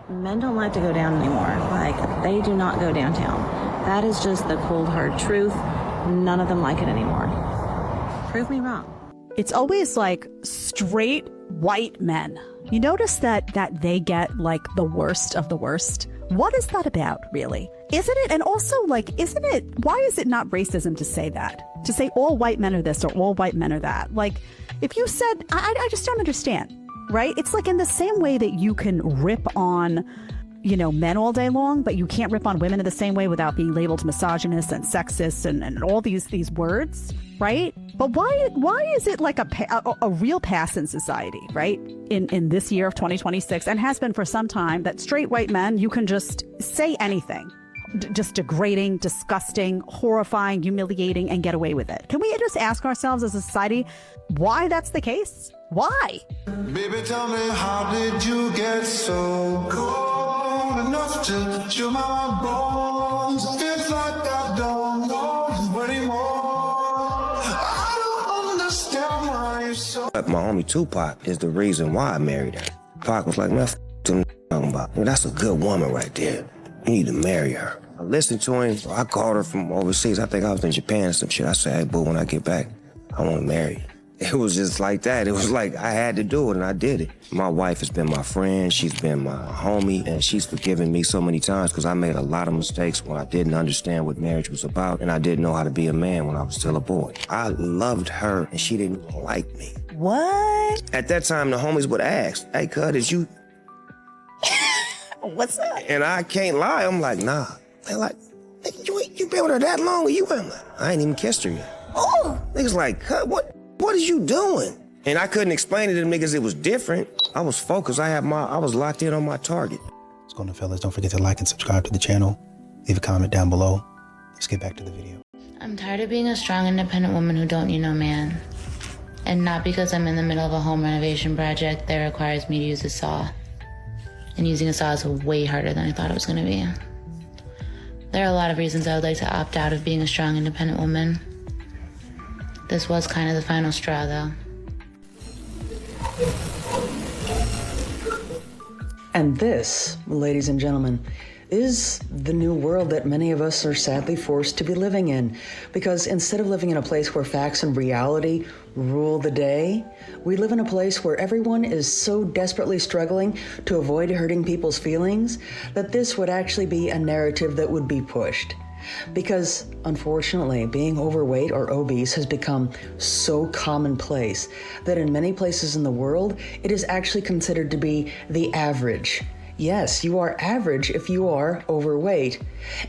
Men don't like to go down anymore. Like, they do not go downtown. That is just the cold, hard truth. None of them like it anymore. Prove me wrong. It's always like straight white men. You notice that they get like the worst of the worst. What is that about, really? Isn't it? And also, like, isn't it? Why is it not racism to say that? To say all white men are this or all white men are that? Like, if you said, I just don't understand, right? It's like in the same way that you can rip on, you know, men all day long, but you can't rip on women in the same way without being labeled misogynist and sexist and all these words, right? But why is it like a real pass in society, right? In this year of 2026, and has been for some time, that straight white men, you can just say anything. Just degrading, disgusting, horrifying, humiliating, and get away with it. Can we just ask ourselves as a society why that's the case? Why? Baby, tell me, how did you get so cold enough to chill my bones? Feels like I don't know you anymore. I don't understand why you're so... My homie Tupac is the reason why I married her. Pac was like, man, f*** them talking about. Well, that's a good woman right there. You need to marry her. I listened to him. I called her from overseas. I think I was in Japan or some shit. I said, hey, boo, when I get back, I want to marry you. It was just like that. It was like I had to do it, and I did it. My wife has been my friend. She's been my homie, and she's forgiven me so many times because I made a lot of mistakes when I didn't understand what marriage was about, and I didn't know how to be a man when I was still a boy. I loved her, and she didn't like me. What? At that time, the homies would ask, hey, cuz, is you... What's that? And I can't lie. I'm like, nah. They're like, you been with her that long? Or you been like, I ain't even kissed her yet. Oh, niggas like, what is you doing? And I couldn't explain it to them niggas. It was different. I was focused. I was locked in on my target. What's going on, fellas? Don't forget to like and subscribe to the channel. Leave a comment down below. Let's get back to the video. I'm tired of being a strong, independent woman who don't need no man. And not because I'm in the middle of a home renovation project that requires me to use a saw. And using a saw is way harder than I thought it was going to be. There are a lot of reasons I would like to opt out of being a strong, independent woman. This was kind of the final straw, though. And this, ladies and gentlemen, is the new world that many of us are sadly forced to be living in. Because instead of living in a place where facts and reality rule the day, we live in a place where everyone is so desperately struggling to avoid hurting people's feelings that this would actually be a narrative that would be pushed. Because, unfortunately, being overweight or obese has become so commonplace that in many places in the world, it is actually considered to be the average. Yes, you are average if you are overweight.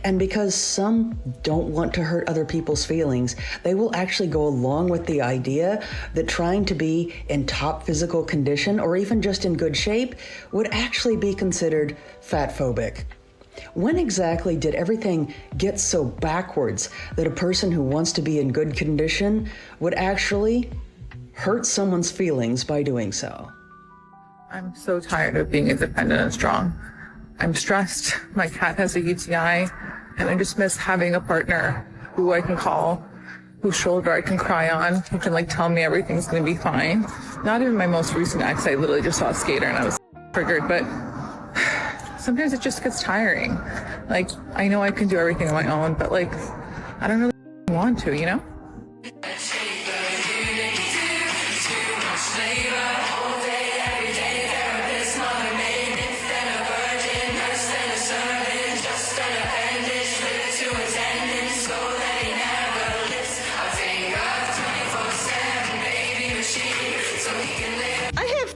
And because some don't want to hurt other people's feelings, they will actually go along with the idea that trying to be in top physical condition or even just in good shape would actually be considered fatphobic. When exactly did everything get so backwards that a person who wants to be in good condition would actually hurt someone's feelings by doing so? I'm so tired of being independent and strong. I'm stressed. My cat has a UTI, and I just miss having a partner who I can call, whose shoulder I can cry on, who can tell me everything's gonna be fine. Not even my most recent ex, I literally just saw a skater and I was triggered, but sometimes it just gets tiring. I know I can do everything on my own, but I don't really want to, you know?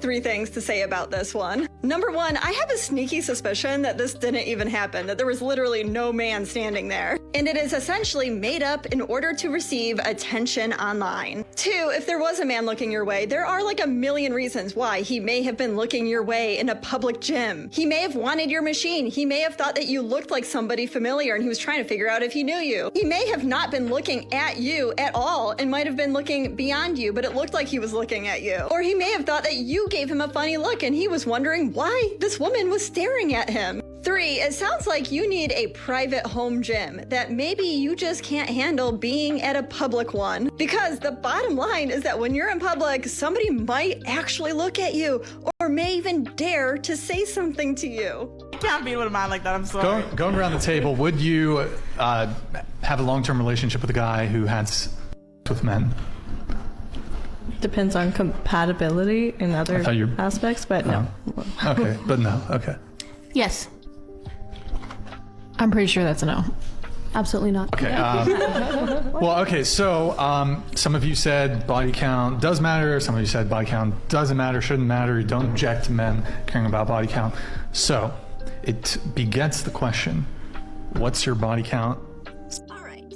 Three things to say about this one. Number one, I have a sneaky suspicion that this didn't even happen, that there was literally no man standing there. And it is essentially made up in order to receive attention online. Two, if there was a man looking your way, there are a million reasons why he may have been looking your way in a public gym. He may have wanted your machine. He may have thought that you looked like somebody familiar and he was trying to figure out if he knew you. He may have not been looking at you at all and might have been looking beyond you, but it looked like he was looking at you. Or he may have thought that you gave him a funny look and he was wondering why this woman was staring at him. Three, it sounds like you need a private home gym, that maybe you just can't handle being at a public one. Because the bottom line is that when you're in public, somebody might actually look at you, or may even dare to say something to you. Can't be with a man like that. I'm sorry. Going around the table, would you have a long-term relationship with a guy who had sex with men? Depends on compatibility in other aspects, but no. Okay, but no. Okay. Yes. I'm pretty sure that's a no. Absolutely not. Okay. Well, okay. So some of you said body count does matter. Some of you said body count doesn't matter, shouldn't matter. You don't object to men caring about body count. So it begets the question: what's your body count? All right.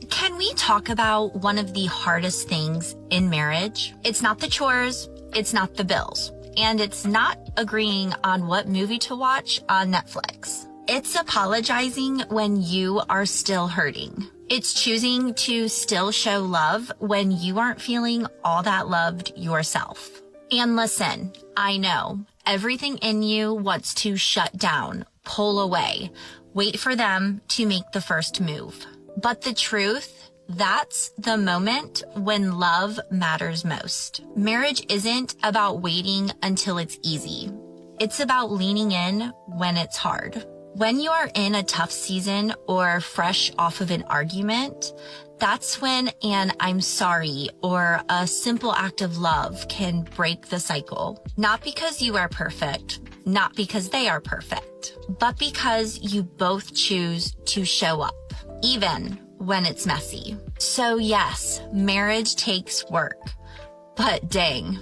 Can we talk about one of the hardest things in marriage? It's not the chores. It's not the bills. And it's not agreeing on what movie to watch on Netflix. It's apologizing when you are still hurting. It's choosing to still show love when you aren't feeling all that loved yourself. And listen, I know everything in you wants to shut down, pull away, wait for them to make the first move. But the truth, that's the moment when love matters most. Marriage isn't about waiting until it's easy. It's about leaning in when it's hard. When you are in a tough season or fresh off of an argument, that's when an I'm sorry or a simple act of love can break the cycle. Not because you are perfect, not because they are perfect, but because you both choose to show up, even when it's messy. So yes, marriage takes work, but dang,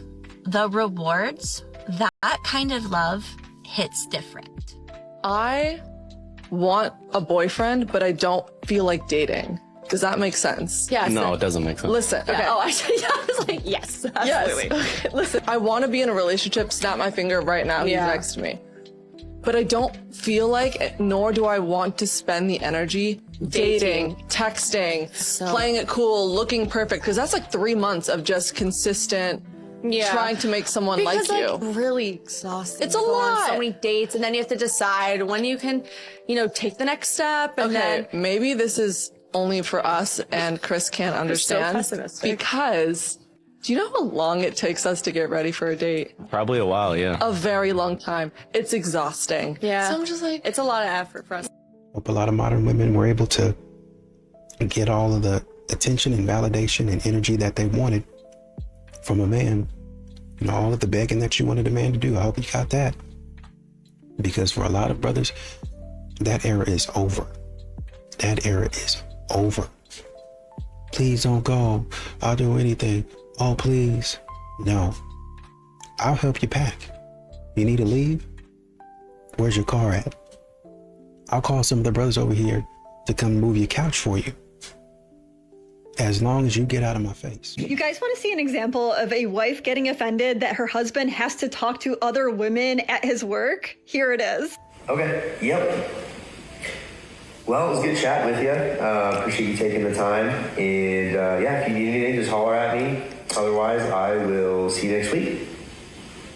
the rewards, that kind of love hits different. I want a boyfriend, but I don't feel like dating. Does that make sense? Yeah. No, it doesn't make sense. Listen, okay. Yeah. Oh, I was like, yes, absolutely. Yes. Okay. Listen, I want to be in a relationship. Snap my finger right now. He's next to me. But I don't feel like it, nor do I want to spend the energy dating, texting, playing it cool, looking perfect. Because that's like 3 months of just consistent trying to make someone like you. Really exhausting. It's a Go on lot. so many dates, and then you have to decide when you can, take the next step. And then maybe this is only for us, and Chris can't understand. pessimistic. Because do you know how long it takes us to get ready for a date? Probably a while, yeah. A very long time. It's exhausting. Yeah. So I'm just like, it's a lot of effort for us. Hope a lot of modern women were able to get all of the attention and validation and energy that they wanted from a man. All of the begging that you wanted a man to do. I hope you got that. Because for a lot of brothers, that era is over. That era is over. Please don't go. I'll do anything. Oh, please. No. I'll help you pack. You need to leave? Where's your car at? I'll call some of the brothers over here to come move your couch for you. As long as you get out of my face. You guys want to see an example of a wife getting offended that her husband has to talk to other women at his work? Here it is. Okay, yep. Well, it was good chatting with you. Appreciate you taking the time. And if you need anything, just holler at me. Otherwise, I will see you next week.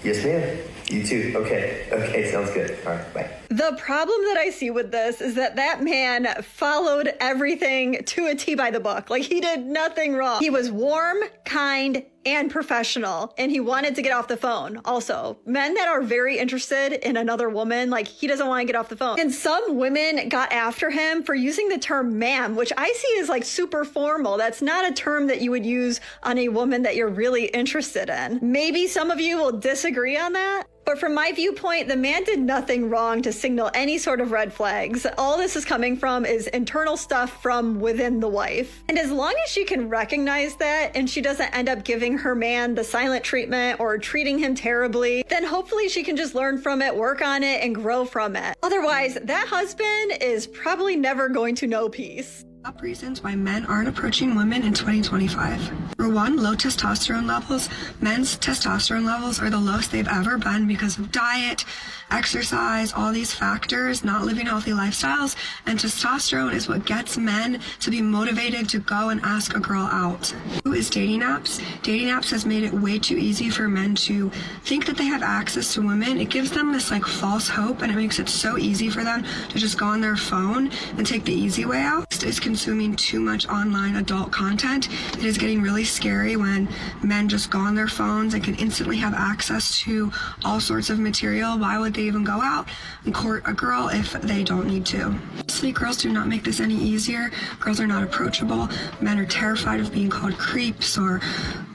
Yes, ma'am. You too. Okay, sounds good. All right, bye. The problem that I see with this is that man followed everything to a T by the book. Like, he did nothing wrong. He was warm, kind, and professional, and he wanted to get off the phone. Also, men that are very interested in another woman, like, he doesn't want to get off the phone. And some women got after him for using the term ma'am, which I see as like super formal. That's not a term that you would use on a woman that you're really interested in. Maybe some of you will disagree on that. But from my viewpoint, the man did nothing wrong to signal any sort of red flags. All this is coming from is internal stuff from within the wife. And as long as she can recognize that and she doesn't end up giving her man the silent treatment or treating him terribly, then hopefully she can just learn from it, work on it, and grow from it. Otherwise, that husband is probably never going to know peace. Top reasons why men aren't approaching women in 2025. For one, low testosterone levels. Men's testosterone levels are the lowest they've ever been because of diet, exercise, all these factors, not living healthy lifestyles. And testosterone is what gets men to be motivated to go and ask a girl out. Two is dating apps. Dating apps has made it way too easy for men to think that they have access to women. It gives them this like false hope, and it makes it so easy for them to just go on their phone and take the easy way out. Is consuming too much online adult content. It is getting really scary when men just go on their phones and can instantly have access to all sorts of material. Why would they even go out and court a girl if they don't need to? Honestly, girls do not make this any easier. Girls are not approachable. Men are terrified of being called creeps or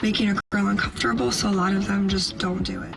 making a girl uncomfortable, so a lot of them just don't do it.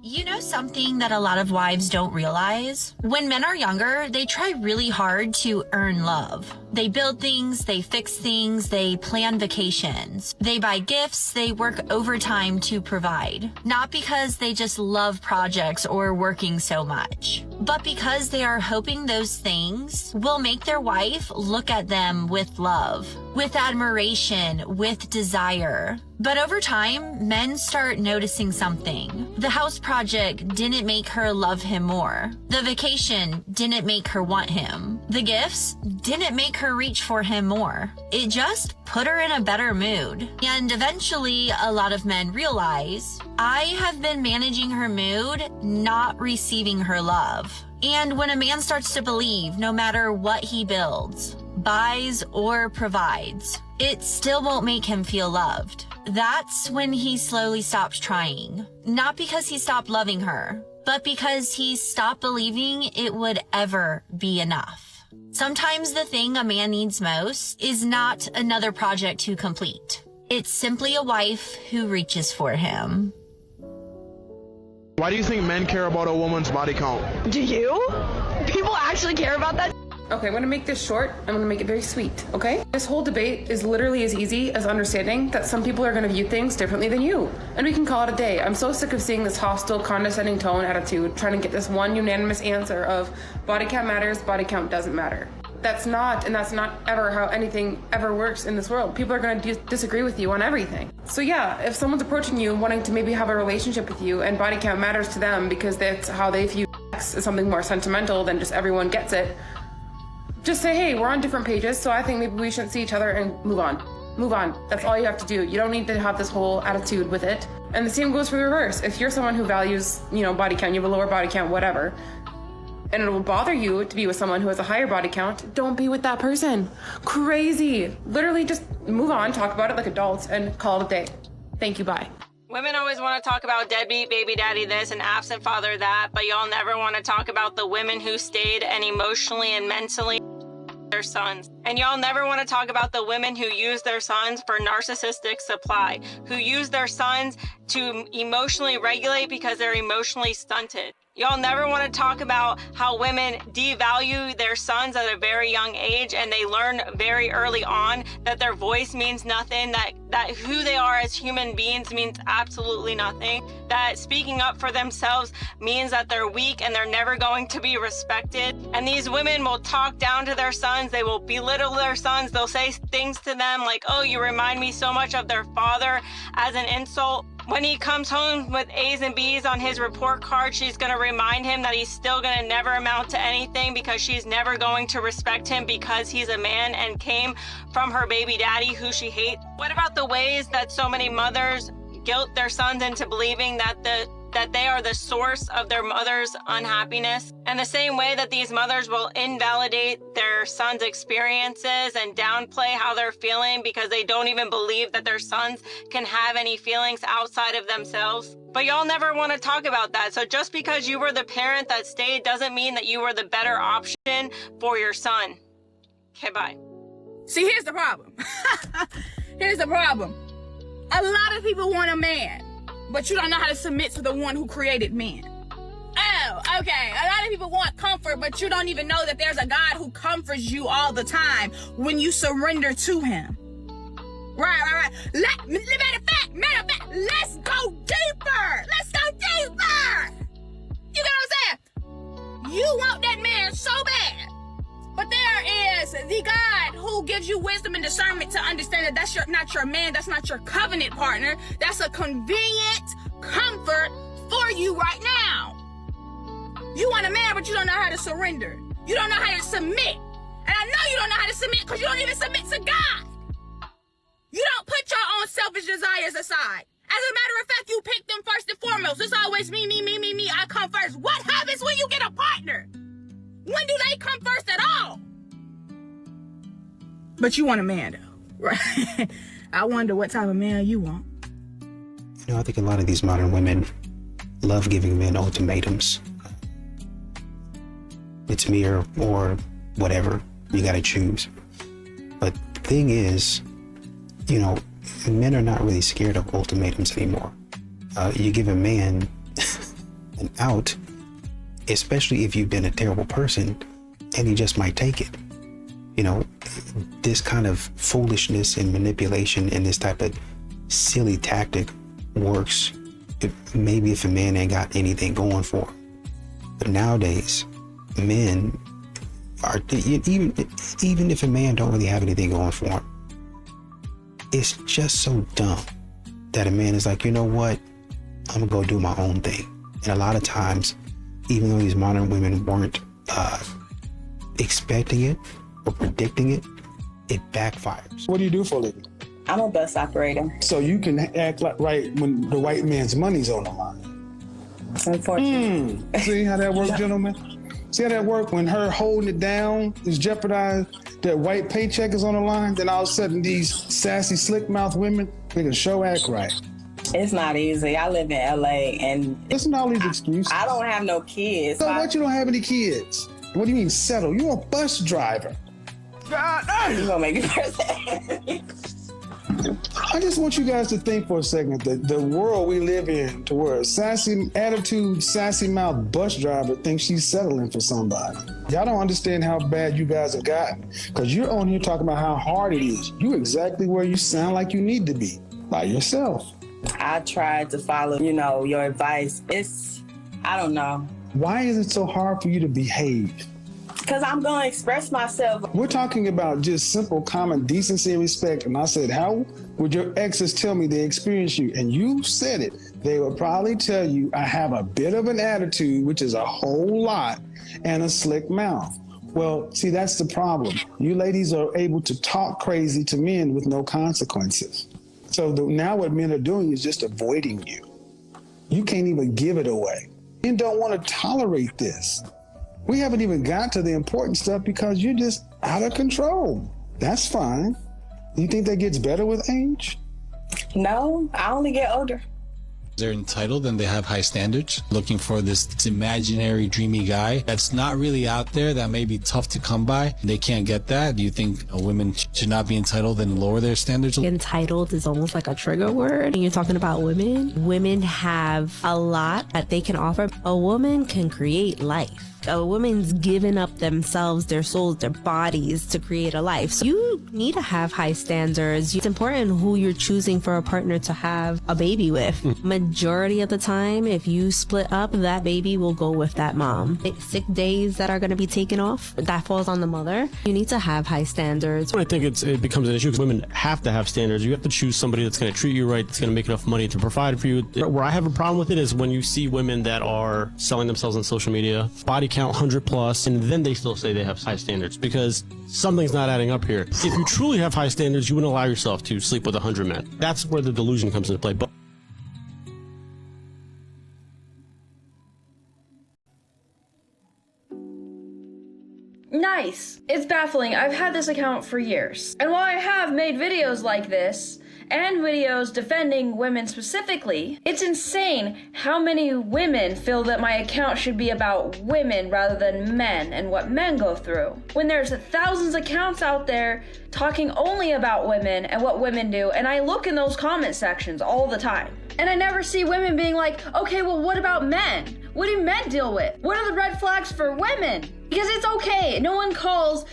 You know something that a lot of wives don't realize? When men are younger, they try really hard to earn love. They build things, they fix things, they plan vacations. They buy gifts, they work overtime to provide. Not because they just love projects or working so much, but because they are hoping those things will make their wife look at them with love, with admiration, with desire. But over time, men start noticing something. The house project didn't make her love him more. The vacation didn't make her want him. The gifts didn't make her reach for him more. It just put her in a better mood. And eventually, a lot of men realize, I have been managing her mood, not receiving her love. And when a man starts to believe, no matter what he builds, buys, or provides, it still won't make him feel loved. That's when he slowly stops trying. Not because he stopped loving her, but because he stopped believing it would ever be enough. Sometimes the thing a man needs most is not another project to complete. It's simply a wife who reaches for him. Why do you think men care about a woman's body count? Do you? People actually care about that? Okay, I'm gonna make this short. I'm gonna make it very sweet, okay? This whole debate is literally as easy as understanding that some people are gonna view things differently than you. And we can call it a day. I'm so sick of seeing this hostile, condescending tone attitude, trying to get this one unanimous answer of body count matters, body count doesn't matter. That's not ever how anything ever works in this world. People are gonna disagree with you on everything. So yeah, if someone's approaching you wanting to maybe have a relationship with you and body count matters to them because that's how they view sex as something more sentimental than just everyone gets it, just say, hey, we're on different pages, so I think maybe we shouldn't see each other and move on. Move on. That's all you have to do. You don't need to have this whole attitude with it. And the same goes for the reverse. If you're someone who values, body count, you have a lower body count, whatever, and it will bother you to be with someone who has a higher body count, don't be with that person. Crazy. Literally just move on, talk about it like adults, and call it a day. Thank you, bye. Women always want to talk about deadbeat baby daddy this and absent father that, but y'all never want to talk about the women who stayed and emotionally and mentally their sons. And y'all never want to talk about the women who use their sons for narcissistic supply, who use their sons to emotionally regulate because they're emotionally stunted. Y'all never want to talk about how women devalue their sons at a very young age and they learn very early on that their voice means nothing, that who they are as human beings means absolutely nothing, that speaking up for themselves means that they're weak and they're never going to be respected. And these women will talk down to their sons, they will belittle their sons, they'll say things to them like, oh, you remind me so much of their father, as an insult. When he comes home with A's and B's on his report card, she's going to remind him that he's still going to never amount to anything because she's never going to respect him because he's a man and came from her baby daddy who she hates. What about the ways that so many mothers guilt their sons into believing that they are the source of their mother's unhappiness? And the same way that these mothers will invalidate their sons' experiences and downplay how they're feeling because they don't even believe that their sons can have any feelings outside of themselves. But y'all never want to talk about that. So just because you were the parent that stayed doesn't mean that you were the better option for your son. Okay, bye. See, here's the problem. Here's the problem. A lot of people want a man, but you don't know how to submit to the one who created men. Oh, okay. A lot of people want comfort, but you don't even know that there's a God who comforts you all the time when you surrender to him. Right. Matter of fact, let's go deeper. Let's go deeper. You know what I'm saying? You want that man so bad. But there is the God who gives you wisdom and discernment to understand that that's not your man, that's not your covenant partner. That's a convenient comfort for you right now. You want a man, but you don't know how to surrender. You don't know how to submit. And I know you don't know how to submit because you don't even submit to God. You don't put your own selfish desires aside. As a matter of fact, you pick them first and foremost. It's always me. I come first. What happens when you get a partner? When do they come first at all? But you want a man, though, right? I wonder what type of man you want. You know, I think a lot of these modern women love giving men ultimatums. It's me or whatever. You got to choose. But the thing is, you know, men are not really scared of ultimatums anymore. You give a man an out, especially if you've been a terrible person, and he just might take it. You know, this kind of foolishness and manipulation and this type of silly tactic works maybe if a man ain't got anything going for him. But nowadays, men are, even if a man don't really have anything going for him, it's just so dumb that a man is like, you know what, I'm gonna go do my own thing. And a lot of times, even though these modern women weren't expecting it or predicting it, it backfires. What do you do for a living? I'm a bus operator. So you can act like right when the white man's money's on the line. Unfortunately. See how that works, gentlemen? See how that works? When her holding it down is jeopardized, that white paycheck is on the line, then all of a sudden these sassy, slick-mouthed women, they can show act right. It's not easy. I live in LA and listen to all these excuses. I don't have no kids. So what, you don't have any kids? What do you mean settle? You're a bus driver. God, you gonna make it I just want you guys to think for a second that the world we live in, to where a sassy attitude, sassy mouth bus driver thinks she's settling for somebody. Y'all don't understand how bad you guys have gotten, because you're on here talking about how hard it is. You exactly where you sound like you need to be, by yourself. I tried to follow, your advice. I don't know. Why is it so hard for you to behave? Because I'm going to express myself. We're talking about just simple common decency and respect. And I said, how would your exes tell me they experienced you? And you said it. They would probably tell you, I have a bit of an attitude, which is a whole lot, and a slick mouth. Well, see, that's the problem. You ladies are able to talk crazy to men with no consequences. So now what men are doing is just avoiding you. You can't even give it away. Men don't want to tolerate this. We haven't even got to the important stuff because you're just out of control. That's fine. You think that gets better with age? No, I only get older. They're entitled and they have high standards, looking for this imaginary, dreamy guy that's not really out there, that may be tough to come by. They can't get that. Do you think women should not be entitled and lower their standards? Entitled is almost like a trigger word. And you're talking about women. Women have a lot that they can offer. A woman can create life. A woman's given up themselves, their souls, their bodies to create a life. So you need to have high standards. It's important who you're choosing for a partner to have a baby with. Majority of the time, if you split up, that baby will go with that mom. Sick days that are going to be taken off, that falls on the mother. You need to have high standards. I think it becomes an issue because women have to have standards. You have to choose somebody that's going to treat you right, that's going to make enough money to provide for you. Where I have a problem with it is when you see women that are selling themselves on social media, body count 100 plus, and then they still say they have high standards, because something's not adding up here. If you truly have high standards, you wouldn't allow yourself to sleep with 100 men. That's where the delusion comes into play. But nice. It's baffling. I've had this account for years. And while I have made videos like this, and videos defending women specifically, it's insane how many women feel that my account should be about women rather than men and what men go through. When there's thousands of accounts out there talking only about women and what women do, and I look in those comment sections all the time. And I never see women being like, okay, well, what about men? What do men deal with? What are the red flags for women? Because it's okay. No one calls,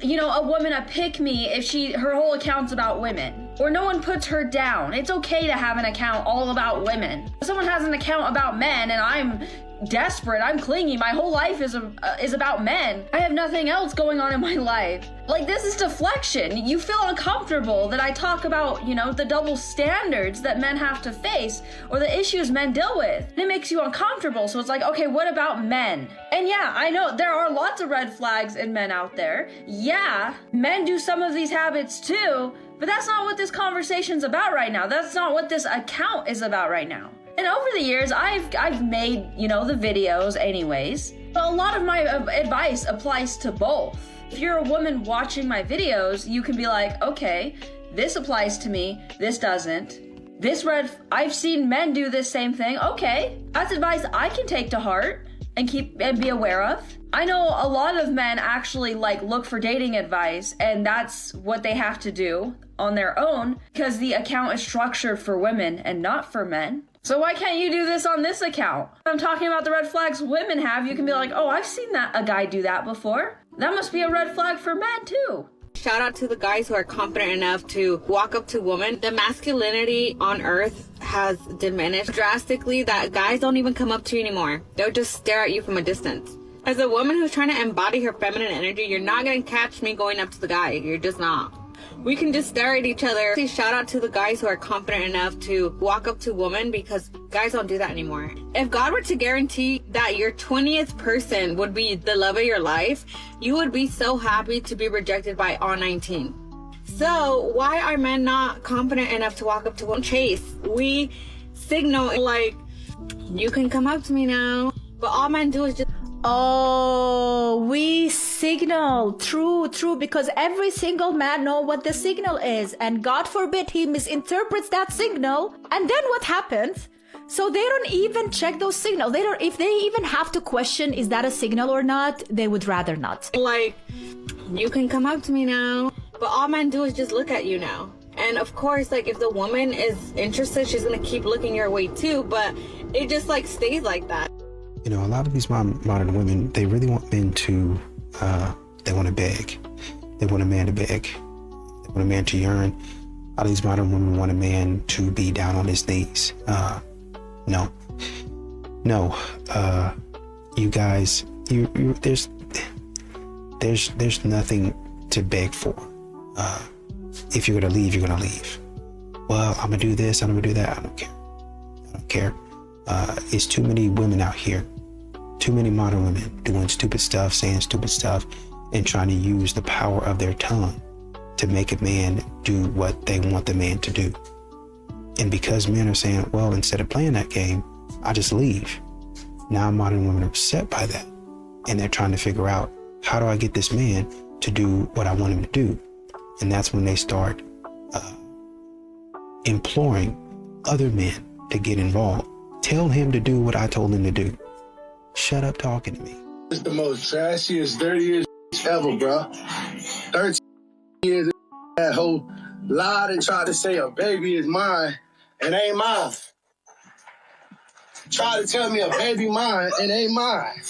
a woman a pick-me if her whole account's about women. Or no one puts her down. It's okay to have an account all about women. If someone has an account about men and I'm desperate, I'm clingy, my whole life is about men, I have nothing else going on in my life. Like, this is deflection. You feel uncomfortable that I talk about, the double standards that men have to face or the issues men deal with. And it makes you uncomfortable. So it's like, okay, what about men? And yeah, I know there are lots of red flags in men out there. Yeah, men do some of these habits too, but that's not what this conversation's about right now. That's not what this account is about right now. And over the years, I've made, the videos anyways. But a lot of my advice applies to both. If you're a woman watching my videos, you can be like, okay, this applies to me, this doesn't. I've seen men do this same thing. Okay, that's advice I can take to heart and be aware of. I know a lot of men actually look for dating advice, and that's what they have to do on their own because the account is structured for women and not for men. So why can't you do this on this account? I'm talking about the red flags women have. You can be like, oh, I've seen a guy do that before. That must be a red flag for men too. Shout out to the guys who are confident enough to walk up to women. The masculinity on earth has diminished drastically that guys don't even come up to you anymore. They'll just stare at you from a distance. As a woman who's trying to embody her feminine energy, you're not going to catch me going up to the guy. You're just not. We can just stare at each other. Shout out to the guys who are confident enough to walk up to women because guys don't do that anymore. If God were to guarantee that your 20th person would be the love of your life, you would be so happy to be rejected by all 19. So why are men not confident enough to walk up to women? Chase, we signal like, you can come up to me now. But all men do is just... Oh, we signal. True, because every single man know what the signal is, and God forbid he misinterprets that signal, and then what happens? So they don't even check those signals. If they even have to question, is that a signal or not, they would rather not. Like, you can come up to me now, but all men do is just look at you now. And of course, if the woman is interested, she's gonna keep looking your way too, but it just stays like that. You know, a lot of these modern women, they really want men to, they want to beg. They want a man to beg. They want a man to yearn. A lot of these modern women want a man to be down on his knees. No. You guys, there's nothing to beg for. If you're gonna leave, you're gonna leave. Well, I'm gonna do this, I'm gonna do that. I don't care. It's too many women out here. Too many modern women doing stupid stuff, saying stupid stuff, and trying to use the power of their tongue to make a man do what they want the man to do. And because men are saying, well, instead of playing that game, I just leave. Now modern women are upset by that. And they're trying to figure out, how do I get this man to do what I want him to do? And that's when they start imploring other men to get involved. Tell him to do what I told him to do. Shut up talking to me. It's the most trashiest, dirtiest ever, bro. 13 years, that whole lied and tried to say a baby is mine and ain't mine. Tried to tell me a baby mine and ain't mine.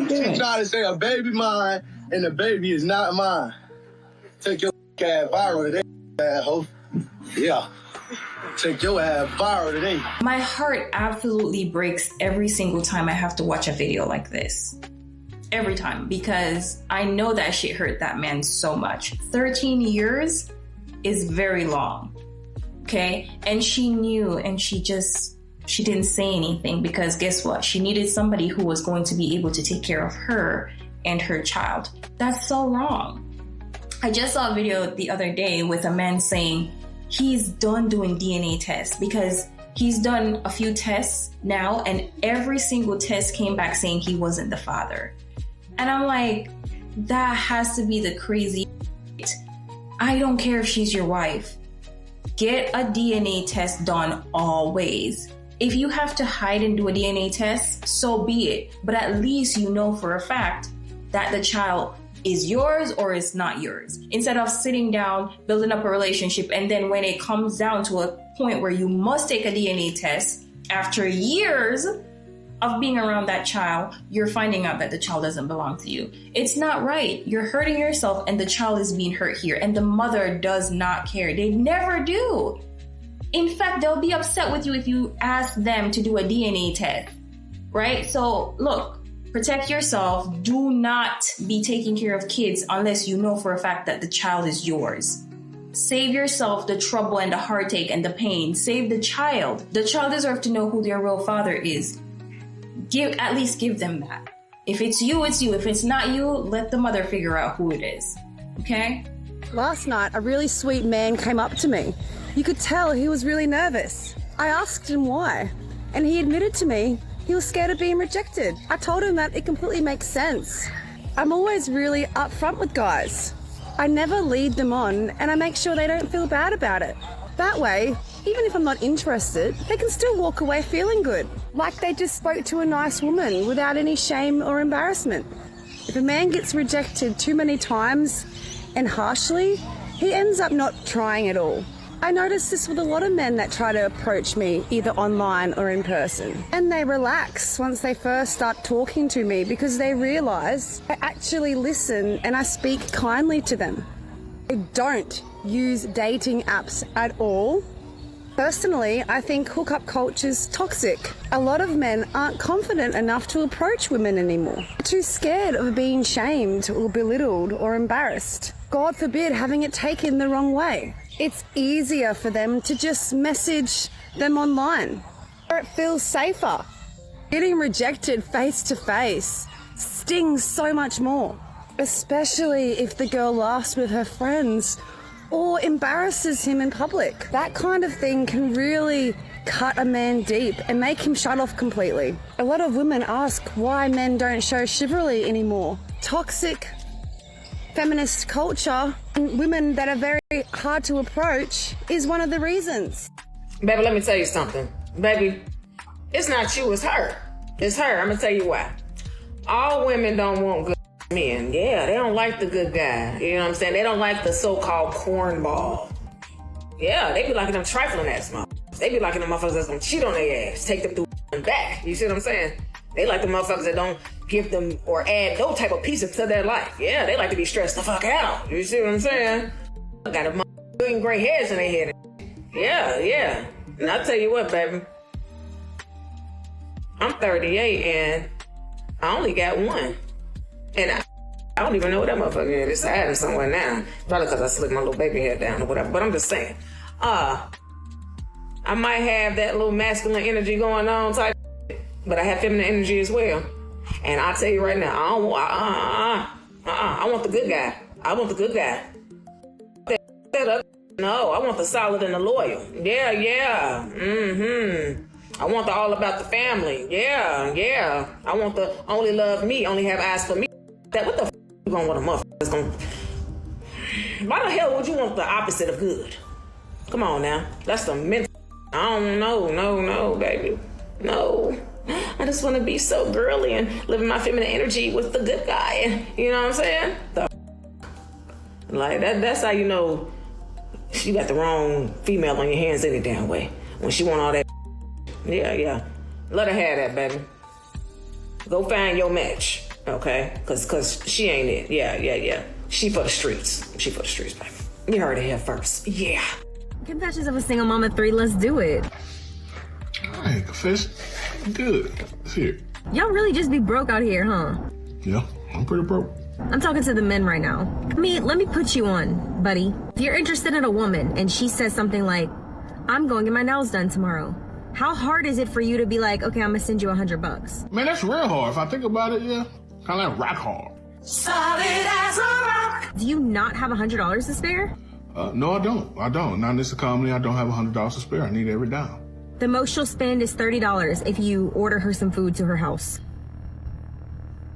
She tried to say a baby mine and the baby is not mine. Take your ass viral today, asshole. Yeah. Take your ass viral today. My heart absolutely breaks every single time I have to watch a video like this. Every time, because I know that shit hurt that man so much. 13 years is very long, okay? And she knew, and she didn't say anything because guess what? She needed somebody who was going to be able to take care of her and her child. That's so wrong. I just saw a video the other day with a man saying, he's done doing DNA tests because he's done a few tests now and every single test came back saying he wasn't the father. And I'm like, that has to be the crazy. I don't care if she's your wife. Get a DNA test done always. If you have to hide and do a DNA test, so be it. But at least you know for a fact that the child is yours or is not yours, instead of sitting down, building up a relationship, and then when it comes down to a point where you must take a DNA test after years of being around that child, you're finding out that the child doesn't belong to you. It's not right. You're hurting yourself and the child is being hurt here, and the mother does not care. They never do. In fact, they'll be upset with you if you ask them to do a DNA test, right? So look, protect yourself. Do not be taking care of kids unless you know for a fact that the child is yours. Save yourself the trouble and the heartache and the pain. Save the child. The child deserves to know who their real father is. At least give them that. If it's you, it's you. If it's not you, let the mother figure out who it is. Okay? Last night, a really sweet man came up to me. You could tell he was really nervous. I asked him why, and he admitted to me he was scared of being rejected. I told him that it completely makes sense. I'm always really upfront with guys. I never lead them on, and I make sure they don't feel bad about it. That way, even if I'm not interested, they can still walk away feeling good, like they just spoke to a nice woman without any shame or embarrassment. If a man gets rejected too many times and harshly, he ends up not trying at all. I notice this with a lot of men that try to approach me either online or in person. And they relax once they first start talking to me because they realise I actually listen and I speak kindly to them. I don't use dating apps at all. Personally, I think hookup culture's toxic. A lot of men aren't confident enough to approach women anymore. They're too scared of being shamed or belittled or embarrassed. God forbid having it taken the wrong way. It's easier for them to just message them online, where it feels safer. Getting rejected face to face stings so much more, especially if the girl laughs with her friends or embarrasses him in public. That kind of thing can really cut a man deep and make him shut off completely. A lot of women ask why men don't show chivalry anymore. Toxic feminist culture and women that are very hard to approach is one of the reasons. Baby, let me tell you something. Baby, it's not you, it's her. It's her. I'm gonna tell you why. All women don't want good men. Yeah, they don't like the good guy. You know what I'm saying? They don't like the so-called cornball. Yeah, they be liking them trifling ass motherfuckers. They be liking them motherfuckers that's gonna cheat on their ass, take them through and back. You see what I'm saying? They like the motherfuckers that don't give them or add no type of pieces to their life. Yeah, they like to be stressed the fuck out. You see what I'm saying? Got a million gray hairs in their head. Yeah. And I'll tell you what, baby. I'm 38 and I only got one. And I don't even know what that motherfucker is. It's hiding somewhere now. Probably because I slicked my little baby hair down or whatever. But I'm just saying. I might have that little masculine energy going on type, but I have feminine energy as well. And I'll tell you right now, I want the good guy. I want the good guy. No, I want the solid and the loyal. Yeah. I want the all about the family. Yeah. I want the only love me, only have eyes for me. That what the f you gonna want a motherfucker that's gonna... Why the hell would you want the opposite of good? Come on now. That's the mental... I don't know. No, baby. No. I just want to be so girly and live in my feminine energy with the good guy. You know what I'm saying? Like, that's how you know you got the wrong female on your hands any damn way. When she want all that. Yeah. Let her have that, baby. Go find your match, okay? Cause she ain't it. Yeah. She for the streets. Baby. You heard it here first. Yeah. Confessions of a Single Mama 3, let's do it. Hey, confession. Good. Let's hear it. Y'all really just be broke out here, huh? Yeah, I'm pretty broke. I'm talking to the men right now. Let me put you on, buddy. If you're interested in a woman and she says something like, I'm going to get my nails done tomorrow, how hard is it for you to be like, okay, I'm gonna send you $100? Man, that's real hard. If I think about it, yeah. Kind of like rock hard. Solid as a rock. Do you not have $100 to spare? No, I don't. Not in this economy. I don't have $100 to spare. I need every dime. The most she'll spend is $30 if you order her some food to her house.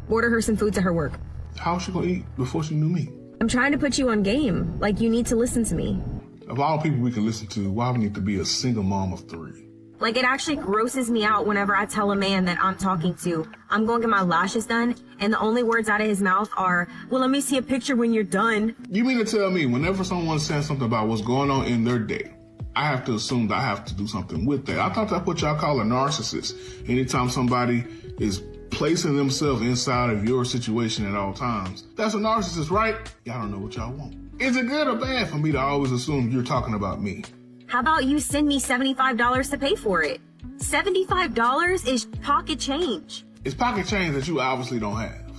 Order her some food to her work. How's she gonna eat before she knew me? I'm trying to put you on game. Like, you need to listen to me. Of all people we can listen to, why would we need to be a single mom of 3? Like, it actually grosses me out whenever I tell a man that I'm talking to, I'm going to get my lashes done, and the only words out of his mouth are, well, let me see a picture when you're done. You mean to tell me whenever someone says something about what's going on in their day, I have to assume that I have to do something with that? I thought that's what y'all call a narcissist. Anytime somebody is placing themselves inside of your situation at all times, that's a narcissist, right? Y'all don't know what y'all want. Is it good or bad for me to always assume you're talking about me? How about you send me $75 to pay for it? $75 is pocket change. It's pocket change that you obviously don't have.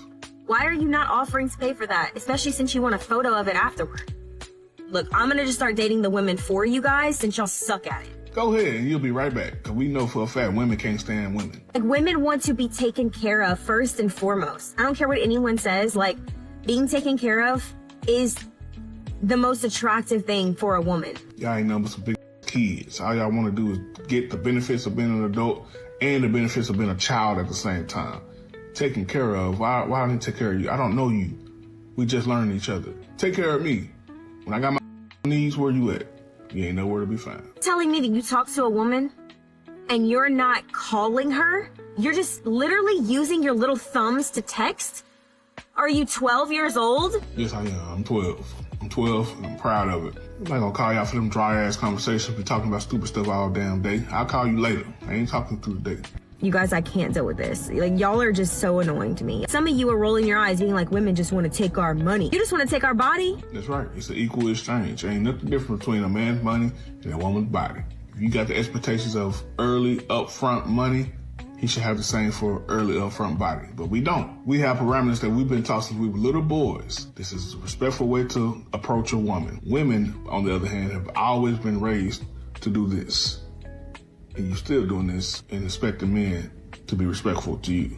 Why are you not offering to pay for that, especially since you want a photo of it afterward? Look, I'm gonna just start dating the women for you guys since y'all suck at it. Go ahead and you'll be right back, because we know for a fact women can't stand women. Like, women want to be taken care of first and foremost. I don't care what anyone says, like, being taken care of is the most attractive thing for a woman. Y'all ain't nothing but some big kids. All y'all want to do is get the benefits of being an adult and the benefits of being a child at the same time. taken care of. Why I need to take care of you? I don't know you. We just learned each other. Take care of me. When I got my needs, where you at? You ain't nowhere to be found. Telling me that you talk to a woman and you're not calling her? You're just literally using your little thumbs to text? Are you 12 years old? Yes, I am. I'm 12. I'm 12 and I'm proud of it. I'm not gonna call y'all for them dry ass conversations. Be talking about stupid stuff all damn day. I'll call you later. I ain't talking through the day. You guys, I can't deal with this. Like, y'all are just so annoying to me. Some of you are rolling your eyes being like, women just want to take our money. You just want to take our body? That's right. It's an equal exchange. Ain't nothing different between a man's money and a woman's body. If you got the expectations of early upfront money, he should have the same for early upfront body. But we don't. We have parameters that we've been taught since we were little boys. This is a respectful way to approach a woman. Women, on the other hand, have always been raised to do this. And you're still doing this and expecting men to be respectful to you.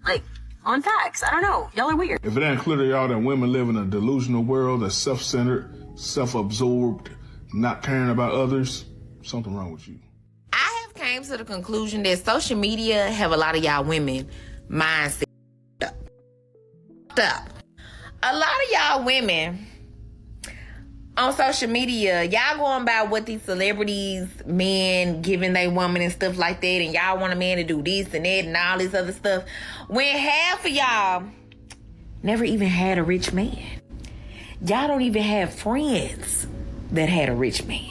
Like, on facts, I don't know. Y'all are weird. If it ain't clear to y'all that women live in a delusional world that's self-centered, self-absorbed, not caring about others, something wrong with you. I have came to the conclusion that social media have a lot of y'all women mindset up. A lot of y'all women on social media, y'all going by what these celebrities, men giving they woman and stuff like that, and y'all want a man to do this and that and all this other stuff, when half of y'all never even had a rich man. Y'all don't even have friends that had a rich man.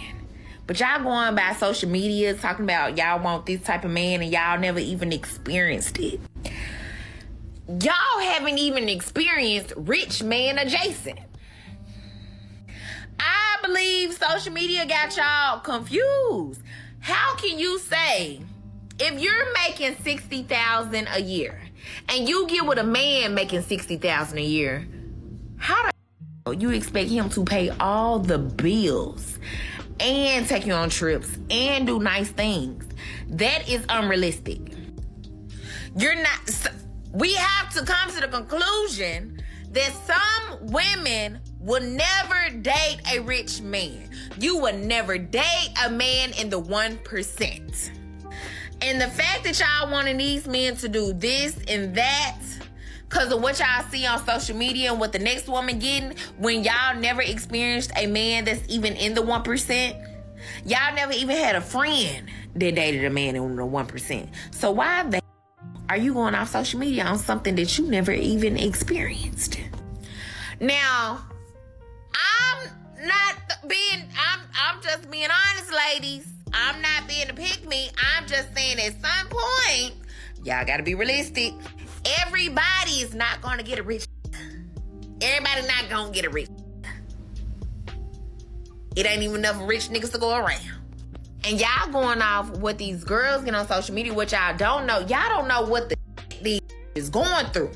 But y'all going by social media talking about y'all want this type of man and y'all never even experienced it. Y'all haven't even experienced rich man adjacent. I believe social media got y'all confused. How can you say if you're making $60,000 a year and you get with a man making $60,000 a year, how the you expect him to pay all the bills and take you on trips and do nice things? That is unrealistic. You're not. We have to come to the conclusion that some women will never date a rich man. You will never date a man in the 1%. And the fact that y'all wanting these men to do this and that because of what y'all see on social media and what the next woman getting, when y'all never experienced a man that's even in the 1%, y'all never even had a friend that dated a man in the 1%. So why the are you going off social media on something that you never even experienced? Now, I'm just being honest, ladies. I'm not being a pick-me. I'm just saying at some point, y'all gotta be realistic. Everybody is not gonna get a rich. Everybody not gonna get a rich. It ain't even enough rich niggas to go around. And y'all going off what these girls get on social media, what y'all don't know. Y'all don't know what the these is going through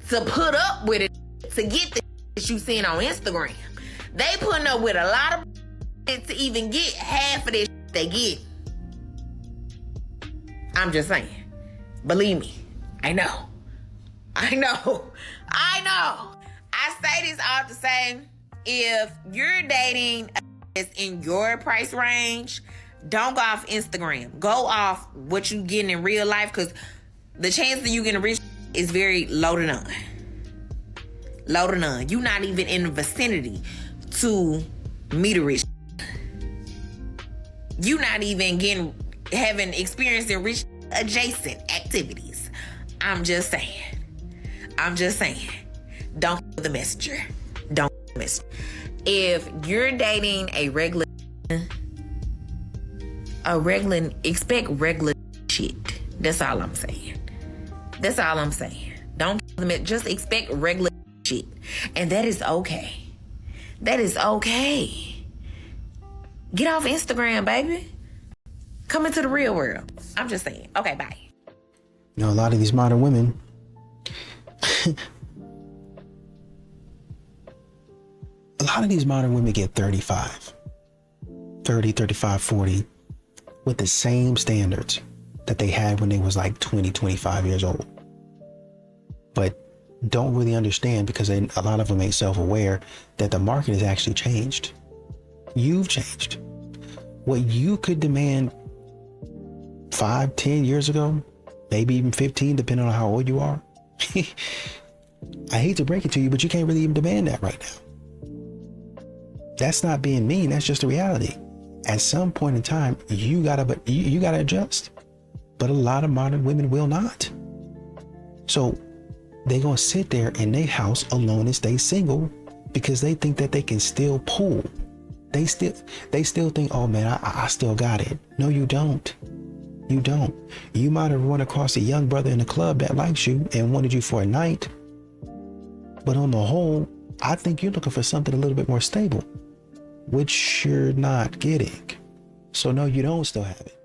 to put up with it, to get the that you seeing on Instagram. They putting up with a lot of to even get half of this they get. I'm just saying. Believe me. I know. I say this all to say, if you're dating is in your price range, don't go off Instagram. Go off what you getting in real life, because the chance that you getting rich is very low to none. Low to none. You're not even in the vicinity to meet a rich. You're not even having experience in rich adjacent activities. I'm just saying. Don't f the messenger. Don't f the messenger. If you're dating a regular, expect regular shit. That's all I'm saying. Don't f them. Just expect regular shit. And that is okay. Get off Instagram, baby. Come into the real world. I'm just saying. Okay, bye. You know, a lot of these modern women, get 35, 40 with the same standards that they had when they was like 20, 25 years old. But don't really understand, because a lot of them ain't self-aware, that the market has actually changed. You've changed. What you could demand 5, 10 years ago maybe even 15, depending on how old you are. I hate to break it to you, but you can't really even demand that right now. That's not being mean. That's just the reality. At some point in time, you gotta adjust. But a lot of modern women will not. So they're gonna sit there in their house alone and stay single because they think that they can still pull. They still think, oh man, I still got it. No, you don't. You don't. You might have run across a young brother in the club that likes you and wanted you for a night. But on the whole, I think you're looking for something a little bit more stable, which you're not getting. So no, you don't still have it.